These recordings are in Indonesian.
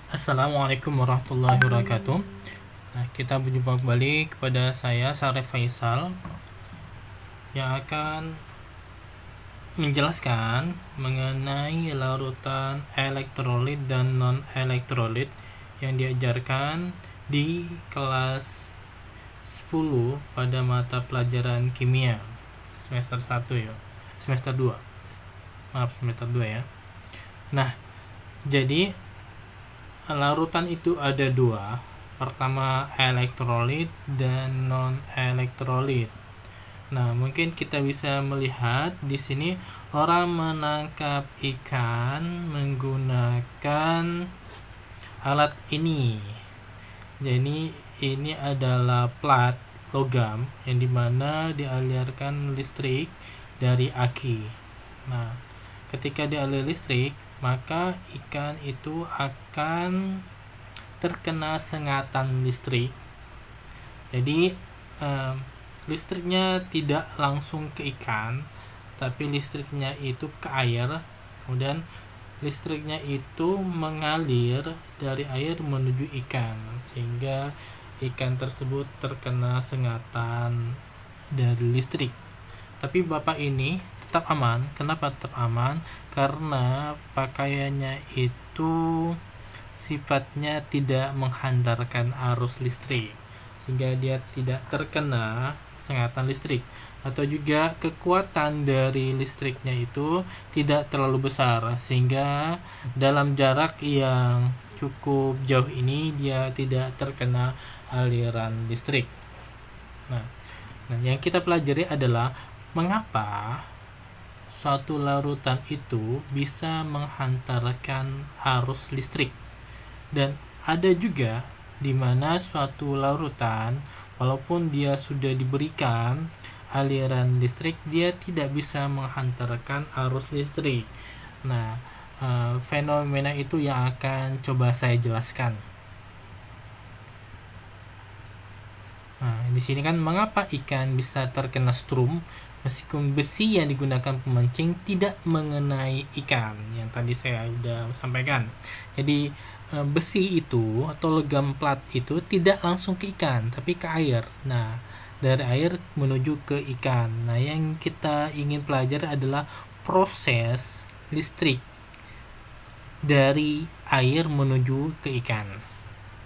Assalamualaikum warahmatullahi wabarakatuh. Nah, kita berjumpa kembali kepada saya Sarif Faisal yang akan menjelaskan mengenai larutan elektrolit dan non-elektrolit yang diajarkan di kelas 10 pada mata pelajaran kimia semester 1 ya. Semester 2. Maaf, semester 2 ya. Nah, jadi larutan itu ada dua. Pertama elektrolit dan non-elektrolit. Nah, mungkin kita bisa melihat di sini orang menangkap ikan menggunakan alat ini. Jadi ini adalah plat logam yang dimana dialirkan listrik dari aki. Nah, ketika dialir listrik, maka ikan itu akan terkena sengatan listrik. Jadi listriknya tidak langsung ke ikan, tapi listriknya itu ke air. Kemudian listriknya itu mengalir dari air menuju ikan, sehingga ikan tersebut terkena sengatan dari listrik. Tapi bapak ini tetap aman. Kenapa tetap aman? Karena pakaiannya itu sifatnya tidak menghantarkan arus listrik, sehingga dia tidak terkena sengatan listrik. Atau juga kekuatan dari listriknya itu tidak terlalu besar, sehingga dalam jarak yang cukup jauh ini dia tidak terkena aliran listrik. Nah, yang kita pelajari adalah mengapa suatu larutan itu bisa menghantarkan arus listrik. Dan ada juga di mana suatu larutan walaupun dia sudah diberikan aliran listrik, dia tidak bisa menghantarkan arus listrik. Nah, fenomena itu yang akan coba saya jelaskan. Nah, di sini kan mengapa ikan bisa terkena strum meskipun besi yang digunakan pemancing tidak mengenai ikan, yang tadi saya sudah sampaikan. Jadi besi itu atau logam plat itu tidak langsung ke ikan, tapi ke air. Nah, dari air menuju ke ikan. Nah, yang kita ingin pelajari adalah proses listrik dari air menuju ke ikan.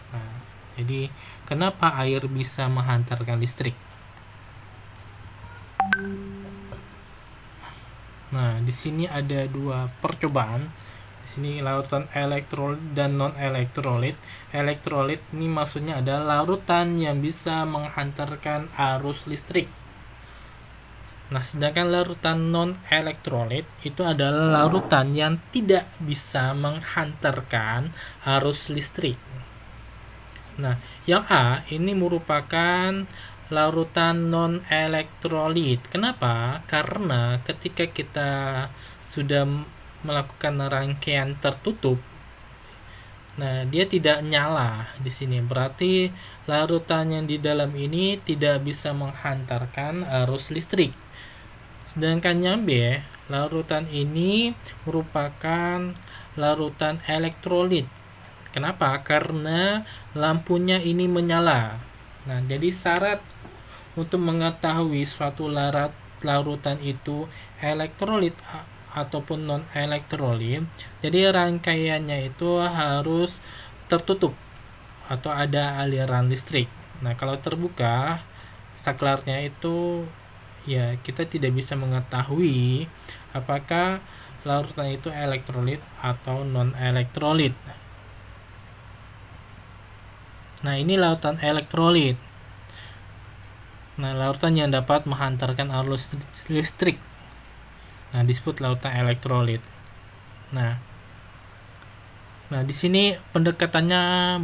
Nah, jadi kenapa air bisa menghantarkan listrik? Nah, di sini ada dua percobaan. Di sini larutan elektrolit dan non-elektrolit. Elektrolit ini maksudnya adalah larutan yang bisa menghantarkan arus listrik. Nah, sedangkan larutan non-elektrolit itu adalah larutan yang tidak bisa menghantarkan arus listrik. Nah, yang A ini merupakan larutan non-elektrolit. Kenapa? Karena ketika kita sudah melakukan rangkaian tertutup, nah dia tidak nyala di sini. Berarti larutan yang di dalam ini tidak bisa menghantarkan arus listrik. Sedangkan yang B, larutan ini merupakan larutan elektrolit. Kenapa? Karena lampunya ini menyala. Nah, jadi syarat untuk mengetahui suatu larutan itu elektrolit ataupun non-elektrolit, jadi rangkaiannya itu harus tertutup atau ada aliran listrik. Nah, kalau terbuka saklarnya itu ya kita tidak bisa mengetahui apakah larutan itu elektrolit atau non-elektrolit. Nah, ini larutan elektrolit. Nah, larutan yang dapat menghantarkan arus listrik. Nah, disebut larutan elektrolit. Nah, di sini pendekatannya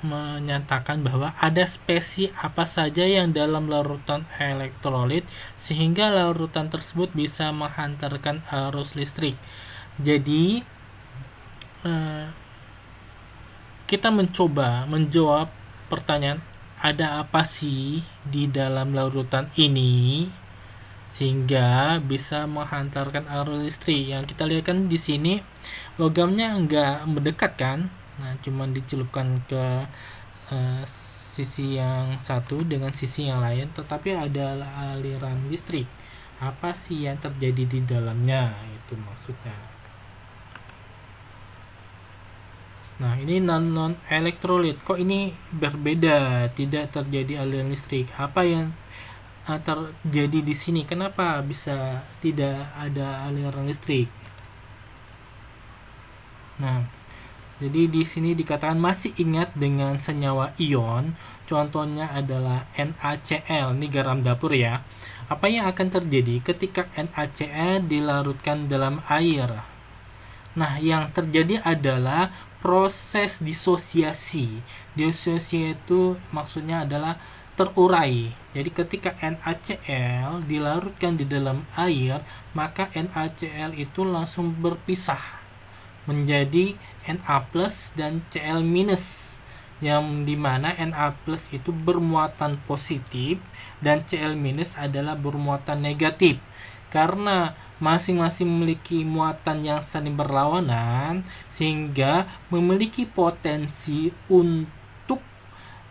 menyatakan bahwa ada spesies apa saja yang dalam larutan elektrolit sehingga larutan tersebut bisa menghantarkan arus listrik. Jadi kita mencoba menjawab pertanyaan, ada apa sih di dalam larutan ini sehingga bisa menghantarkan arus listrik. Yang kita lihat kan di sini logamnya enggak mendekat kan, Nah, cuman dicelupkan ke sisi yang satu dengan sisi yang lain, tetapi ada aliran listrik. Apa sih yang terjadi di dalamnya? Itu maksudnya. Nah, ini non elektrolit. Kok ini berbeda? Tidak terjadi aliran listrik. Apa yang terjadi di sini? Kenapa bisa tidak ada aliran listrik? Nah, jadi di sini dikatakan masih ingat dengan senyawa ion, contohnya adalah NaCl, ini garam dapur ya. Apa yang akan terjadi ketika NaCl dilarutkan dalam air? Nah, yang terjadi adalah proses disosiasi. Disosiasi itu maksudnya adalah terurai. Jadi ketika NaCl dilarutkan di dalam air, maka NaCl itu langsung berpisah menjadi Na plus dan Cl minus, yang dimana Na plus itu bermuatan positif dan Cl minus adalah bermuatan negatif. Karena masing-masing memiliki muatan yang saling berlawanan, sehingga memiliki potensi untuk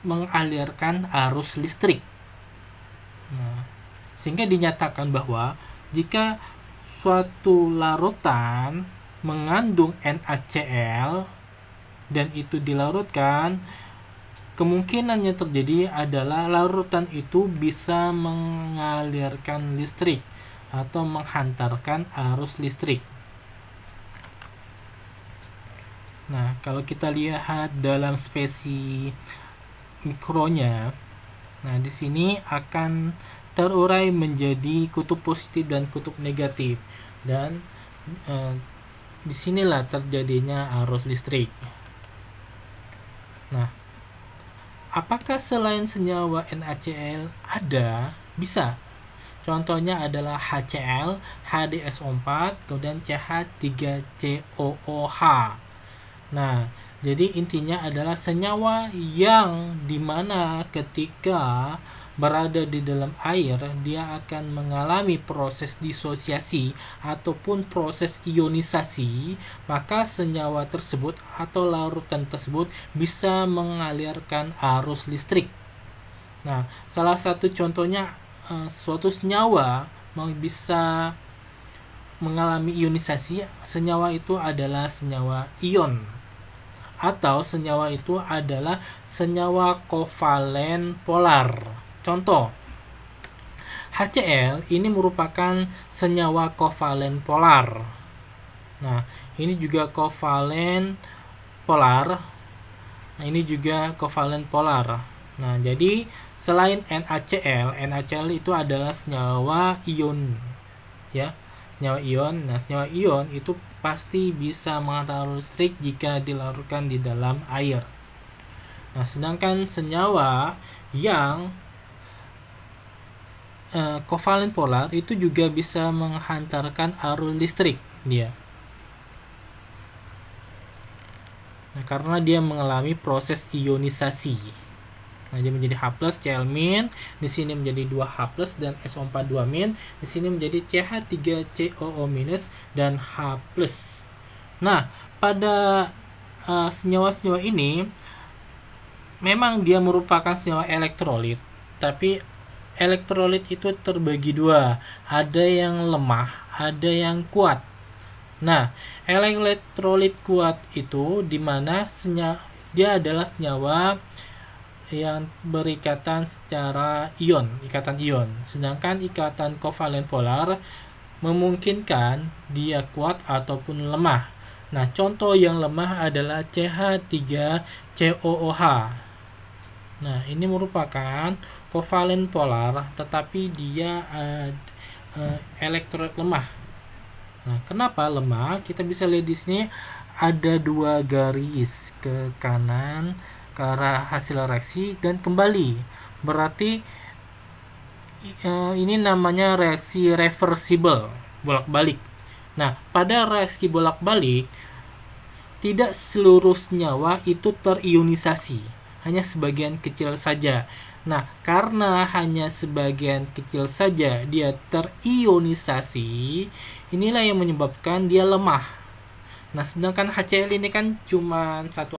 mengalirkan arus listrik. Nah, sehingga dinyatakan bahwa jika suatu larutan mengandung NaCl dan itu dilarutkan, kemungkinan yang terjadi adalah larutan itu bisa mengalirkan listrik atau menghantarkan arus listrik. Nah, kalau kita lihat dalam spesi mikronya, nah di sini akan terurai menjadi kutub positif dan kutub negatif, dan disinilah terjadinya arus listrik. Nah, apakah selain senyawa NaCl ada? Bisa. Contohnya adalah HCl, HDSO4, kemudian CH3COOH. Nah, jadi intinya adalah senyawa yang dimana ketika berada di dalam air, dia akan mengalami proses disosiasi ataupun proses ionisasi, maka senyawa tersebut atau larutan tersebut bisa mengalirkan arus listrik. Nah, salah satu contohnya suatu senyawa bisa mengalami ionisasi, senyawa itu adalah senyawa ion, atau senyawa itu adalah senyawa kovalen polar. Contoh, HCl ini merupakan senyawa kovalen polar. Nah, ini juga kovalen polar. Nah, ini juga kovalen polar. Nah, jadi selain NaCl itu adalah senyawa ion, ya, senyawa ion. Nah, senyawa ion itu pasti bisa menghantar listrik jika dilarutkan di dalam air. Nah, sedangkan senyawa yang kovalen polar itu juga bisa menghantarkan arus listrik dia. Nah, karena dia mengalami proses ionisasi. Nah, dia menjadi H+, Cl-, di sini menjadi 2H+ dan SO4 2-, di sini menjadi CH3COO- dan H+. Nah, pada senyawa-senyawa ini memang dia merupakan senyawa elektrolit, tapi elektrolit itu terbagi dua, ada yang lemah, ada yang kuat. Nah, elektrolit kuat itu dimana dia adalah senyawa yang berikatan secara ion, ikatan ion. Sedangkan ikatan kovalen polar memungkinkan dia kuat ataupun lemah. Nah, contoh yang lemah adalah CH3COOH. Nah, ini merupakan kovalen polar, tetapi dia elektrolit lemah. Nah, kenapa lemah? Kita bisa lihat di sini ada dua garis ke kanan ke arah hasil reaksi dan kembali. Berarti ini namanya reaksi reversible, bolak-balik. Nah, pada reaksi bolak-balik tidak seluruh senyawa itu terionisasi, hanya sebagian kecil saja. Nah, karena hanya sebagian kecil saja dia terionisasi, inilah yang menyebabkan dia lemah. Nah, sedangkan HCl ini kan cuma satu